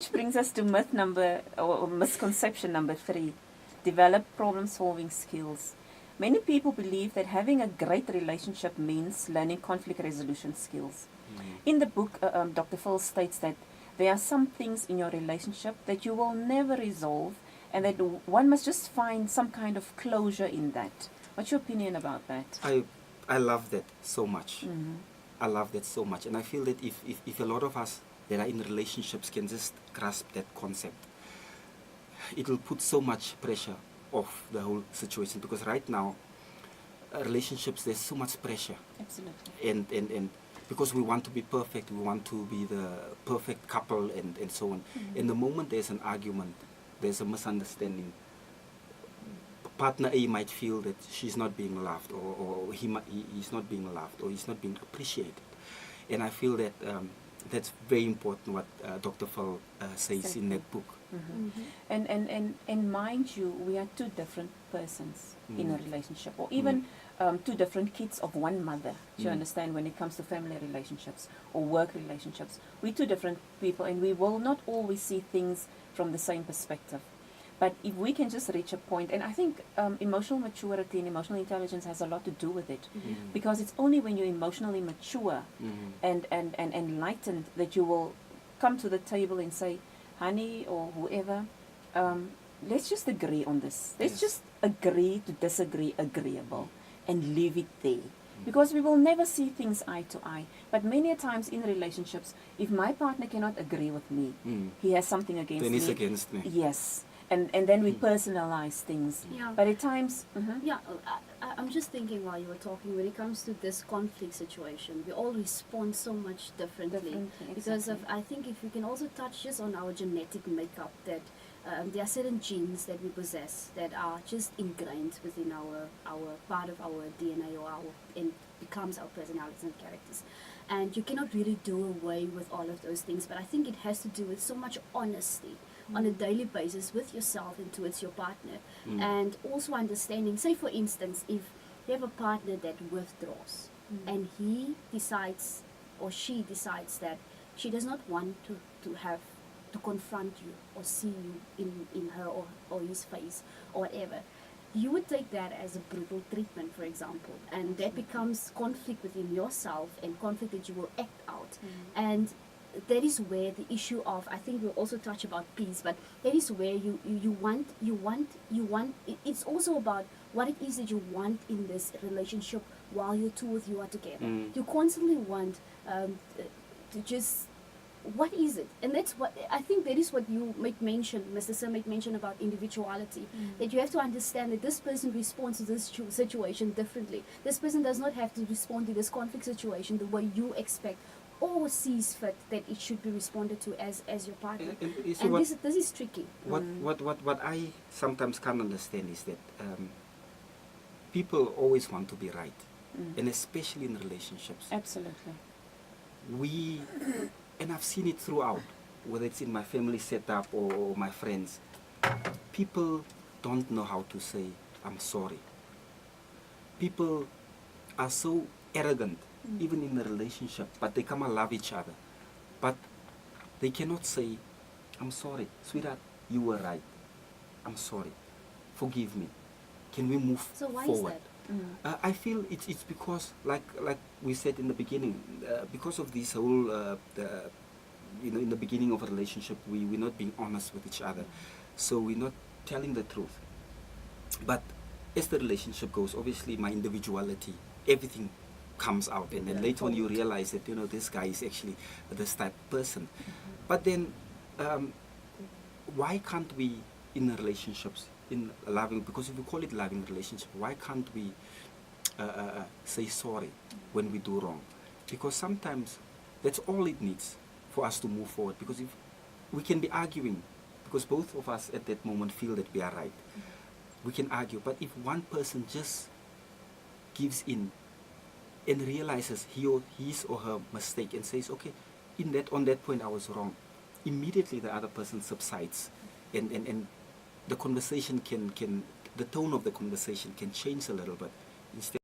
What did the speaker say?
Which brings us to myth number, or misconception number 3, develop problem-solving skills. Many people believe that having a great relationship means learning conflict resolution skills. In the book, Dr. Phil states that there are some things in your relationship that you will never resolve, and that one must just find some kind of closure in that. What's your opinion about that? I love that so much. I love that so much. And I feel that if a lot of us that are in relationships can just grasp that concept, it will put so much pressure off the whole situation. Because right now, relationships, there's so much pressure. Absolutely. And because we want to be perfect, we want to be the perfect couple and so on. And the moment there's an argument, there's a misunderstanding, partner A might feel that she's not being loved, or he's not being loved, or he's not being appreciated. And I feel that that's very important what Dr. Phil says in that book. And mind you, we are two different persons in a relationship, or even two different kids of one mother. Do you understand? When it comes to family relationships or work relationships, we're two different people, and we will not always see things from the same perspective. But if we can just reach a point, and I think emotional maturity and emotional intelligence has a lot to do with it, because it's only when you're emotionally mature and enlightened that you will come to the table and say, honey, or whoever, let's just agree on this. Let's just agree to disagree agreeable and leave it there. Because we will never see things eye to eye. But many a times in relationships, if my partner cannot agree with me, he has something against me. Then he's against me. Yes. And then we personalize things. Yeah. But at times... Yeah, I'm just thinking while you were talking, when it comes to this conflict situation, we all respond so much differently. Because of, I think if we can also touch just on our genetic makeup, that there are certain genes that we possess that are just ingrained within our part of our DNA, or and becomes our personalities and characters. And you cannot really do away with all of those things, but I think it has to do with so much honesty on a daily basis with yourself and towards your partner. And also understanding, say for instance, if you have a partner that withdraws and he decides, or she decides, that she does not want to confront you or see you in her or his face or whatever, you would take that as a brutal treatment, for example, and that becomes conflict within yourself and conflict that you will act out. And that is where the issue of, I think we'll also touch about peace, but that is where you want, it's also about what it is that you want in this relationship while you two of you are together. You constantly want to just, what is it? And that's what, I think that is what you make mention, Mr. Sir make mention about individuality, that you have to understand that this person responds to this situation differently. This person does not have to respond to this conflict situation the way you expect or sees fit that it should be responded to as your partner. And this is tricky. What I sometimes can't understand is that people always want to be right, and especially in relationships. Absolutely. And I've seen it throughout, whether it's in my family setup or my friends. People don't know how to say, I'm sorry. People are so arrogant, even in a relationship, but they come and love each other. But they cannot say, I'm sorry, sweetheart, you were right. I'm sorry. Forgive me. Can we move forward? So why is that? I feel it's because, like we said in the beginning, because of this whole, in the beginning of a relationship, we're not being honest with each other. So we're not telling the truth. But as the relationship goes, obviously my individuality, everything comes out, and then later on you realize that, this guy is actually this type of person. But then why can't we, in relationships, in a loving, because if we call it loving relationship, why can't we say sorry when we do wrong? Because sometimes that's all it needs for us to move forward. Because if we can be arguing, because both of us at that moment feel that we are right, we can argue. But if one person just gives in and realizes his or her mistake and says, okay, on that point I was wrong, immediately the other person subsides, and the conversation the tone of the conversation can change a little bit. Instead